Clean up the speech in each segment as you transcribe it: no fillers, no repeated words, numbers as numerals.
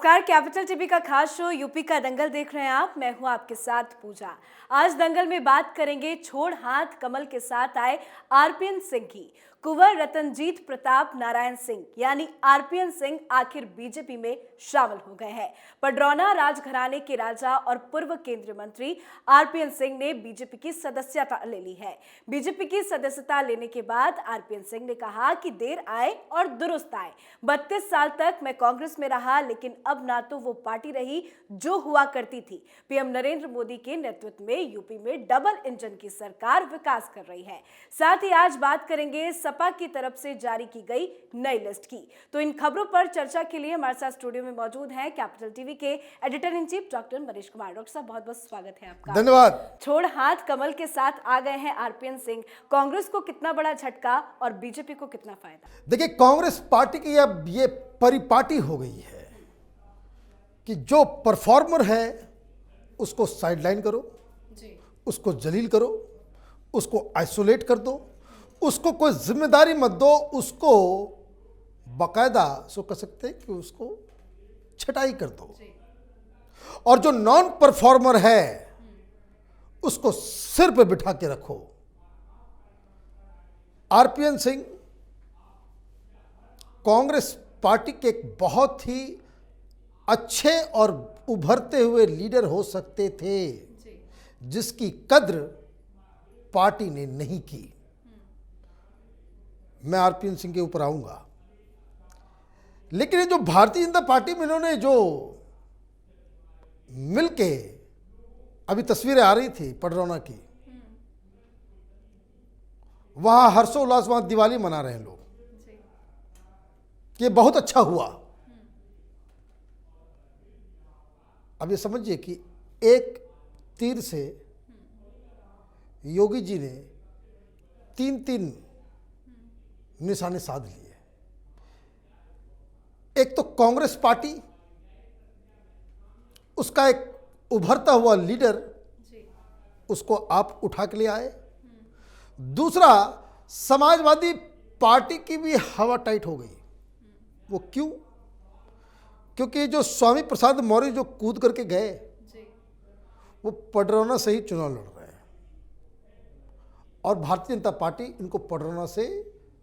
नमस्कार, capital TV का खास शो यूपी का दंगल देख रहे हैं आप। मैं हूं आपके साथ पूजा। आज दंगल में बात करेंगे छोड़ हाथ कमल के साथ आए आरपीएन सिंह की। कुंवर रतनजीत प्रताप नारायण सिंह यानी आरपीएन सिंह आखिर बीजेपी में शामिल हो गए हैं। पडरौना राजघराने के राजा और पूर्व केंद्रीय मंत्री आरपीएन सिंह ने बीजेपी की सदस्यता ले ली है। बीजेपी की सदस्यता लेने के बाद आरपीएन सिंह ने कहा कि देर आए और दुरुस्त आए। 32 साल तक मैं कांग्रेस में रहा, लेकिन अब ना तो वो पार्टी रही जो हुआ करती थी। पीएम नरेंद्र मोदी के नेतृत्व में यूपी में डबल इंजन की सरकार विकास कर रही है। साथ ही आज बात करेंगे सपा की तरफ से जारी की गई नई लिस्ट की। तो इन खबरों पर चर्चा के लिए हमारे साथ स्टूडियो में मौजूद हैं कैपिटल टीवी के editor in chief doctor Manish Kumar. Doctor साहब, बहुत बहुत स्वागत है आपका। धन्यवाद। छोड़ हाथ कमल के साथ आ गए हैं आरपीएन सिंह। कांग्रेस को कितना बड़ा झटका और बीजेपी को कितना फायदा? देखिए, कांग्रेस पार्टी की अब ये परिपाटी हो गई है कि जो परफॉर्मर है उसको साइडलाइन करो जी, उसको जलील करो, उसको आइसोलेट कर दो, उसको कोई जिम्मेदारी मत दो, उसको बाकायदा सो कह सकते हैं कि उसको छटाई कर दो। और जो नॉन परफॉर्मर है उसको सिर पे बिठा के रखो। आरपीएन सिंह कांग्रेस पार्टी के एक बहुत ही अच्छे और उभरते हुए लीडर हो सकते थे, जिसकी कद्र पार्टी ने नहीं की। मैं आरपीएन सिंह के ऊपर आऊंगा, लेकिन ये जो भारतीय जनता पार्टी में इन्होंने जो मिलके अभी तस्वीरें आ रही थी पडरौना की, वहां हर्षोल्लास, वहां दिवाली मना रहे हैं लोग कि ये बहुत अच्छा हुआ। अब ये समझिए कि एक तीर से योगी जी ने तीन निशाने साध लिए। एक तो कांग्रेस पार्टी, उसका एक उभरता हुआ लीडर, उसको आप उठा के ले आए। दूसरा, समाजवादी पार्टी की भी हवा टाइट हो गई। वो क्यों? क्योंकि जो स्वामी प्रसाद मौर्य जो कूद करके गए, वो पडरौना से ही चुनाव लड़ रहे हैं और भारतीय जनता पार्टी इनको पडरौना से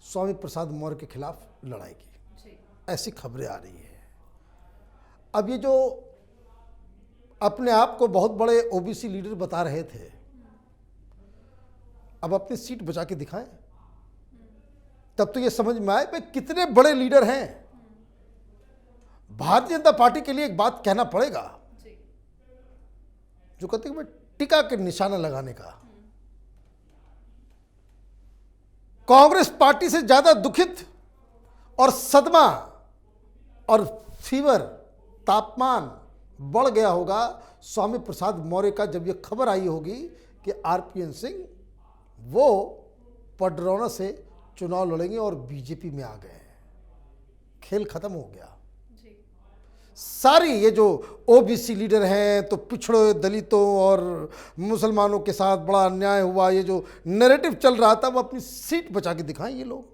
स्वामी प्रसाद मौर्य के खिलाफ लड़ाएगी, ऐसी खबरें आ रही है। अब ये जो अपने आप को बहुत बड़े ओबीसी लीडर बता रहे थे, अब अपनी सीट बचा के दिखाएं, तब तो ये समझ में आए भाई कितने बड़े लीडर हैं। भारतीय जनता पार्टी के लिए एक बात कहना पड़ेगा, जो कहते हैं कि टीका के निशाना लगाने का। कांग्रेस पार्टी से ज्यादा दुखित और सदमा और फीवर, तापमान बढ़ गया होगा स्वामी प्रसाद मौर्य का, जब यह खबर आई होगी कि आरपीएन सिंह वो पडरौना से चुनाव लड़ेंगे और बीजेपी में आ गए। खेल खत्म हो गया। सारी ये जो ओबीसी लीडर हैं, तो पिछड़े दलितों और मुसलमानों के साथ बड़ा अन्याय हुआ, ये जो नैरेटिव चल रहा था, वो अपनी सीट बचा के दिखाएं ये लोग।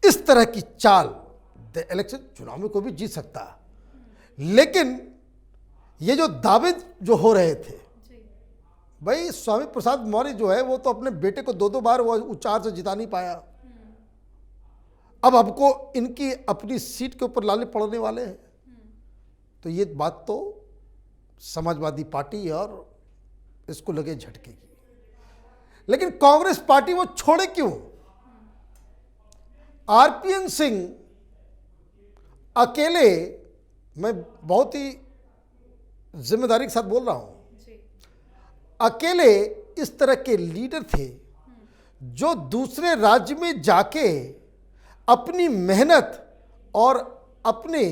इस तरह की चाल, द इलेक्शन, चुनाव में कोई भी जीत सकता, लेकिन ये जो दावे जो हो रहे थे, भाई स्वामी प्रसाद मौर्य जो है वो तो अपने बेटे को 2-2 बार वो उच्चार से जिता नहीं पाया। अब हमको इनकी अपनी सीट के ऊपर लाले पड़ने वाले हैं। तो ये बात तो समाजवादी पार्टी और इसको लगे झटके की। लेकिन कांग्रेस पार्टी वो छोड़े क्यों? आरपीएन सिंह अकेले, मैं बहुत ही जिम्मेदारी के साथ बोल रहा हूं, अकेले इस तरह के लीडर थे जो दूसरे राज्य में जाके अपनी मेहनत और अपने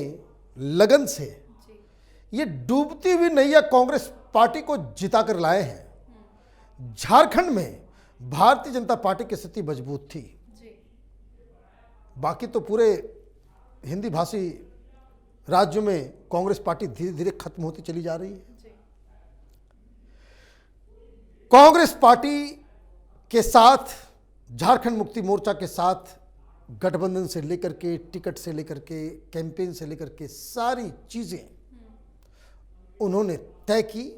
लगन से ये डूबती हुई नैया कांग्रेस पार्टी को जिता कर लाए हैं। झारखंड में भारतीय जनता पार्टी की स्थिति मजबूत थी, बाकी तो पूरे हिंदी भाषी राज्यों में कांग्रेस पार्टी धीरे धीरे खत्म होती चली जा रही है। कांग्रेस पार्टी के साथ झारखंड मुक्ति मोर्चा के साथ गठबंधन से लेकर के, टिकट से लेकर के, कैंपेन से लेकर के सारी चीज़ें उन्होंने तय की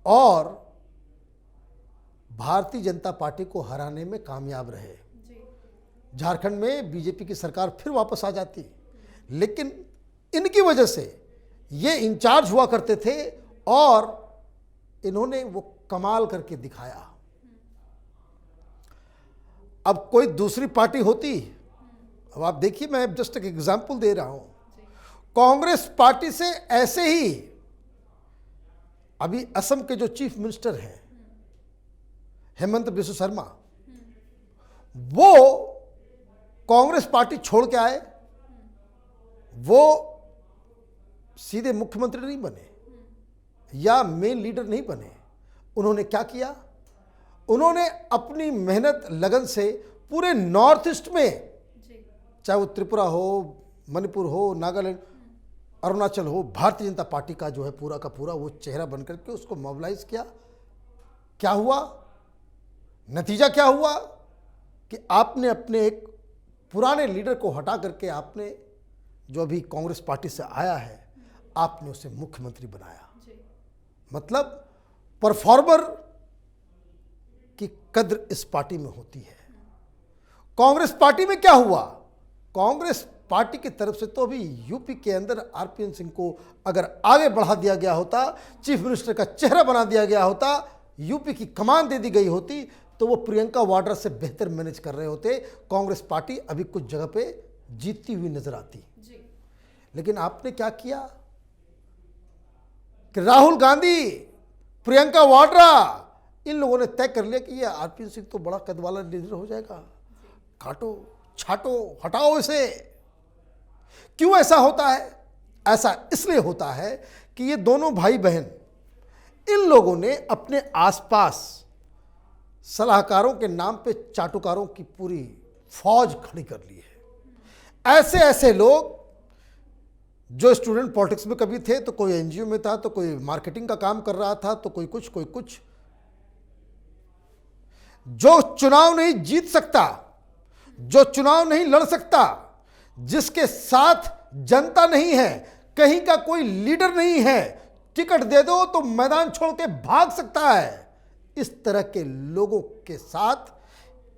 और भारतीय जनता पार्टी को हराने में कामयाब रहे। झारखंड में बीजेपी की सरकार फिर वापस आ जाती, लेकिन इनकी वजह से ये इंचार्ज हुआ करते थे और इन्होंने वो कमाल करके दिखाया। अब कोई दूसरी पार्टी होती, अब आप देखिए, मैं जस्ट एक एग्जांपल दे रहा हूं, कांग्रेस पार्टी से ऐसे ही अभी असम के जो चीफ मिनिस्टर हैं हेमंत बिस्वा शर्मा, वो कांग्रेस पार्टी छोड़ के आए। वो सीधे मुख्यमंत्री नहीं बने या मेन लीडर नहीं बने। उन्होंने क्या किया? उन्होंने अपनी मेहनत लगन से पूरे नॉर्थ ईस्ट में, चाहे वो त्रिपुरा हो, मणिपुर हो, नागालैंड, अरुणाचल हो, भारतीय जनता पार्टी का जो है पूरा का पूरा वो चेहरा बनकर के उसको मोबिलाइज किया। क्या हुआ? नतीजा क्या हुआ कि आपने अपने एक पुराने लीडर को हटा करके आपने जो अभी कांग्रेस पार्टी से आया है, आपने उसे मुख्यमंत्री बनाया। मतलब परफॉर्मर की कद्र इस पार्टी में होती है। कांग्रेस पार्टी में क्या हुआ? कांग्रेस पार्टी की तरफ से तो अभी यूपी के अंदर आरपीएन सिंह को अगर आगे बढ़ा दिया गया होता, चीफ मिनिस्टर का चेहरा बना दिया गया होता, यूपी की कमान दे दी गई होती, तो वो प्रियंका वाड्रा से बेहतर मैनेज कर रहे होते। कांग्रेस पार्टी अभी कुछ जगह पे जीतती हुई नजर आती। लेकिन आपने क्या किया कि राहुल गांधी, प्रियंका वाड्रा, इन लोगों ने तय कर लिया कि ये आरपीएन सिंह तो बड़ा कद वाला लीडर हो जाएगा, काटो छाटो हटाओ इसे। क्यों ऐसा होता है? ऐसा इसलिए होता है कि ये दोनों भाई बहन, इन लोगों ने अपने आसपास सलाहकारों के नाम पे चाटुकारों की पूरी फौज खड़ी कर ली है। ऐसे ऐसे लोग जो स्टूडेंट पॉलिटिक्स में कभी थे, तो कोई एनजीओ में था, तो कोई मार्केटिंग का काम कर रहा था, तो कोई कुछ, जो चुनाव नहीं जीत सकता, जो चुनाव नहीं लड़ सकता, जिसके साथ जनता नहीं है, कहीं का कोई लीडर नहीं है, टिकट दे दो तो मैदान छोड़ के भाग सकता है, इस तरह के लोगों के साथ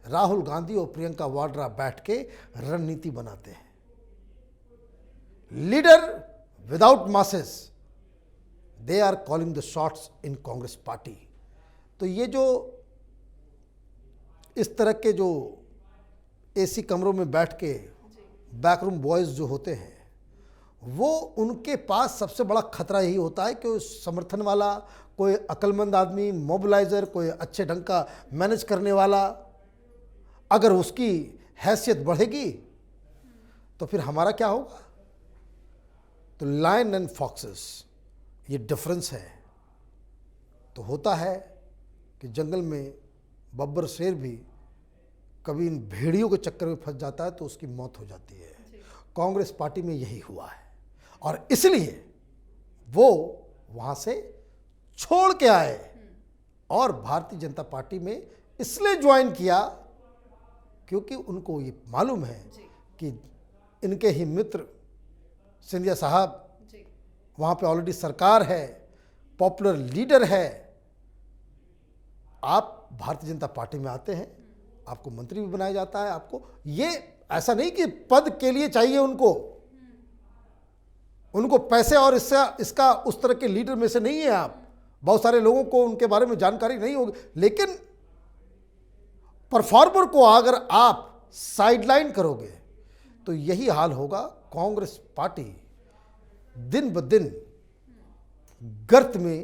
राहुल गांधी और प्रियंका वाड्रा बैठ के रणनीति बनाते हैं। Leader without masses, they are calling the shots in Congress party. तो ये जो इस तरह के जो एसी कमरों में बैठ के बैकरूम बॉयज जो होते हैं, वो उनके पास सबसे बड़ा खतरा यही होता है कि समर्थन वाला, कोई अक्लमंद आदमी, मोबिलाइजर, कोई अच्छे ढंग का मैनेज करने वाला, अगर उसकी हैसियत बढ़ेगी तो फिर हमारा क्या होगा? तो लायन एंड फॉक्सेस, ये डिफरेंस है। तो होता है कि जंगल में बब्बर शेर भी कभी इन भेड़ियों के चक्कर में फंस जाता है तो उसकी मौत हो जाती है। कांग्रेस पार्टी में यही हुआ है और इसलिए वो वहाँ से छोड़ के आए और भारतीय जनता पार्टी में इसलिए ज्वाइन किया क्योंकि उनको ये मालूम है कि इनके ही मित्र सिंधिया साहब, वहाँ पे ऑलरेडी सरकार है, पॉपुलर लीडर है। आप भारतीय जनता पार्टी में आते हैं, आपको मंत्री भी बनाया जाता है। आपको ये ऐसा नहीं कि पद के लिए चाहिए उनको पैसे और इसका उस तरह के लीडर में से नहीं है आप। बहुत सारे लोगों को उनके बारे में जानकारी नहीं होगी, लेकिन परफॉर्मर को अगर आप साइडलाइन करोगे तो यही हाल होगा। कांग्रेस पार्टी दिन ब दिन गर्त में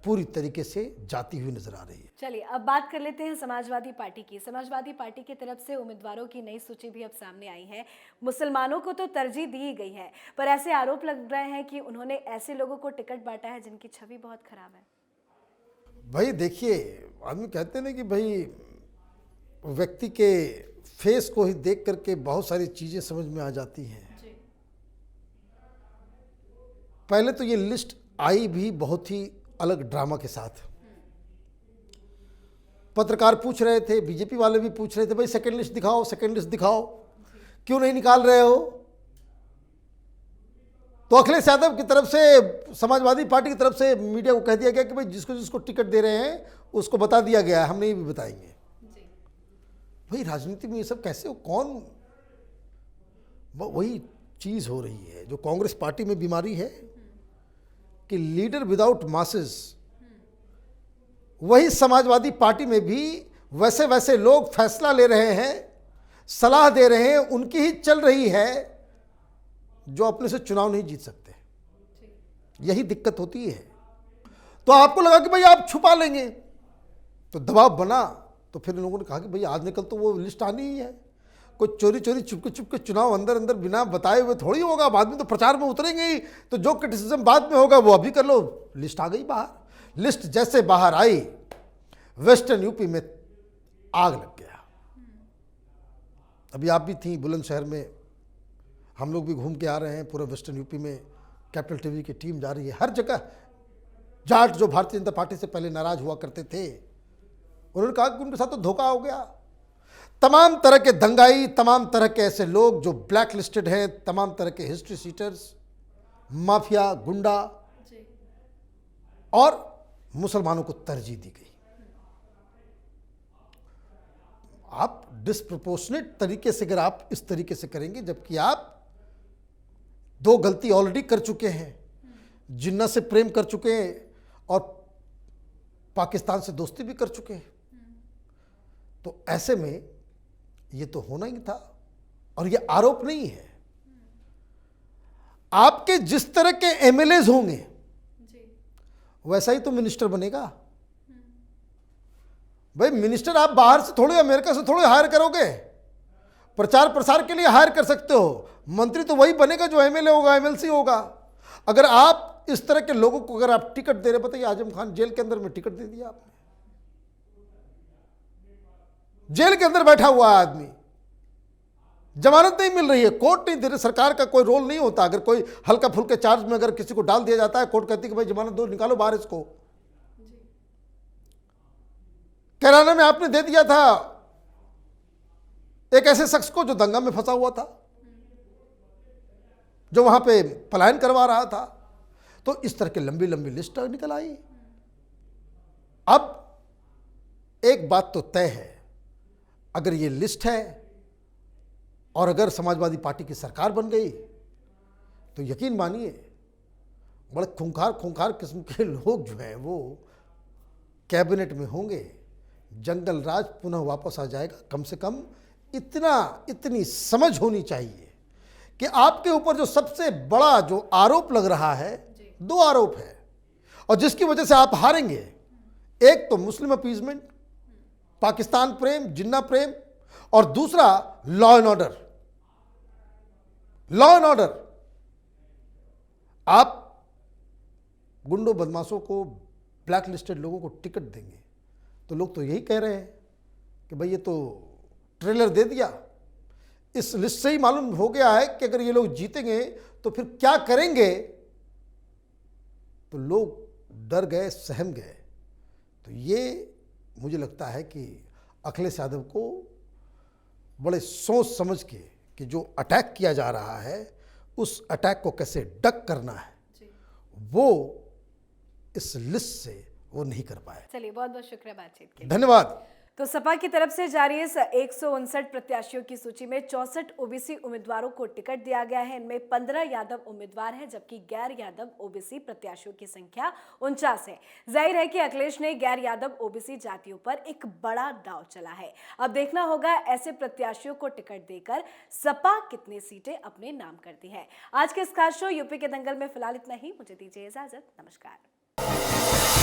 पूरी तरीके से जाती हुई नजर आ रही है। चलिए अब बात कर लेते हैं समाजवादी पार्टी की। समाजवादी पार्टी की तरफ से उम्मीदवारों की नई सूची भी अब सामने आई है। मुसलमानों को तो तरजीह दी गई है, पर ऐसे आरोप लग रहे हैं कि उन्होंने ऐसे लोगों को टिकट बांटा है जिनकी छवि बहुत खराब है। भाई देखिए, आदमी कहते हैं ना कि भाई व्यक्ति के फेस को ही देख करके बहुत सारी चीजें समझ में आ जाती हैं। पहले तो ये लिस्ट आई भी बहुत ही अलग ड्रामा के साथ। पत्रकार पूछ रहे थे, बीजेपी वाले भी पूछ रहे थे, भाई सेकंड लिस्ट दिखाओ, सेकंड लिस्ट दिखाओ। क्यों नहीं निकाल रहे हो? तो अखिलेश यादव की तरफ से, समाजवादी पार्टी की तरफ से मीडिया को कह दिया गया कि भाई जिसको जिसको टिकट दे रहे हैं उसको बता दिया गया है, हम नहीं भी बताएंगे। भाई राजनीति में ये सब कैसे हो? कौन? वही चीज हो रही है जो कांग्रेस पार्टी में बीमारी है कि लीडर विदाउट मासेस। वही समाजवादी पार्टी में भी वैसे वैसे लोग फैसला ले रहे हैं, सलाह दे रहे हैं, उनकी ही चल रही है जो अपने से चुनाव नहीं जीत सकते। यही दिक्कत होती है। तो आपको लगा कि भाई आप छुपा लेंगे, तो दबाव बना। तो फिर इन लोगों ने कहा कि भाई आज निकल तो वो लिस्ट आनी ही है। कोई चोरी चोरी चुपके चुनाव अंदर अंदर बिना बताए हुए थोड़ी होगा। बाद में तो प्रचार में उतरेंगे ही, तो जो क्रिटिसिज्म बाद में होगा वो अभी कर लो। लिस्ट आ गई बाहर। लिस्ट जैसे बाहर आई, वेस्टर्न यूपी में आग लग गया। अभी आप भी थी बुलंदशहर में, हम लोग भी घूम के आ रहे हैं पूरा वेस्टर्न यूपी में। कैपिटल टीवी की टीम जा रही है हर जगह। जाट जो भारतीय जनता पार्टी से पहले नाराज हुआ करते थे, उन्होंने कहा कि उनके साथ तो धोखा हो गया। तमाम तरह के दंगाई, तमाम तरह के ऐसे लोग जो ब्लैक लिस्टेड हैं, तमाम तरह के हिस्ट्री सीटर्स, माफिया, गुंडा और मुसलमानों को तरजीह दी गई। आप डिस्प्रोपोर्शनेट तरीके से अगर आप इस तरीके से करेंगे, जबकि आप दो गलती ऑलरेडी कर चुके हैं, जिन्ना से प्रेम कर चुके हैं और पाकिस्तान से दोस्ती भी कर चुके हैं, तो ऐसे में ये तो होना ही था। और ये आरोप नहीं है। आपके जिस तरह के एमएलएज होंगे वैसा ही तो मिनिस्टर बनेगा। भाई मिनिस्टर आप बाहर से थोड़े, अमेरिका से थोड़े हायर करोगे। प्रचार प्रसार के लिए हायर कर सकते हो। मंत्री तो वही बनेगा जो एमएलए होगा, एमएलसी होगा। अगर आप इस तरह के लोगों को अगर आप टिकट दे रहे, बताइए आजम खान जेल के अंदर में टिकट दे दिया आपने। जेल के अंदर बैठा हुआ आदमी, जमानत नहीं मिल रही है, कोर्ट नहीं दे रही, सरकार का कोई रोल नहीं होता। अगर कोई हल्का फुल्के चार्ज में अगर किसी को डाल दिया जाता है, कोर्ट कहती है कि भाई जमानत दो, निकालो बाहर इसको। कैराना में आपने दे दिया था एक ऐसे शख्स को जो दंगा में फंसा हुआ था, जो वहां पे पलायन करवा रहा था। तो इस तरह की लंबी लंबी लिस्ट निकल आई। अब एक बात तो तय है, अगर ये लिस्ट है और अगर समाजवादी पार्टी की सरकार बन गई तो यकीन मानिए बड़े खूंखार किस्म के लोग जो हैं वो कैबिनेट में होंगे। जंगल राज पुनः वापस आ जाएगा। कम से कम इतनी समझ होनी चाहिए कि आपके ऊपर जो सबसे बड़ा जो आरोप लग रहा है, दो आरोप है और जिसकी वजह से आप हारेंगे। एक तो मुस्लिम अपीजमेंट, पाकिस्तान प्रेम, जिन्ना प्रेम, और दूसरा law and order. Law and order, आप गुंडों बदमाशों को, ब्लैक लिस्टेड लोगों को टिकट देंगे तो लोग तो यही कह रहे हैं कि भाई ये तो ट्रेलर दे दिया। इस लिस्ट से ही मालूम हो गया है कि अगर ये लोग जीतेंगे तो फिर क्या करेंगे। तो लोग डर गए, सहम गए। तो ये मुझे लगता है कि अखिलेश यादव को बड़े सोच समझ के कि जो अटैक किया जा रहा है उस अटैक को कैसे डक करना है, वो इस लिस्ट से वो नहीं कर पाए। चलिए, बहुत बहुत शुक्रिया बातचीत के लिए। धन्यवाद। तो सपा की तरफ से जारी इस 159 प्रत्याशियों की सूची में 64 ओबीसी उम्मीदवारों को टिकट दिया गया है। इनमें 15 यादव उम्मीदवार हैं, जबकि गैर यादव ओबीसी प्रत्याशियों की संख्या 49 है। जाहिर है कि अखिलेश ने गैर यादव ओबीसी जातियों पर एक बड़ा दांव चला है। अब देखना होगा ऐसे प्रत्याशियों को टिकट देकर सपा कितनी सीटें अपने नाम करती है। आज के इस खास शो यूपी के दंगल में फिलहाल इतना ही। मुझे दीजिए इजाजत। नमस्कार।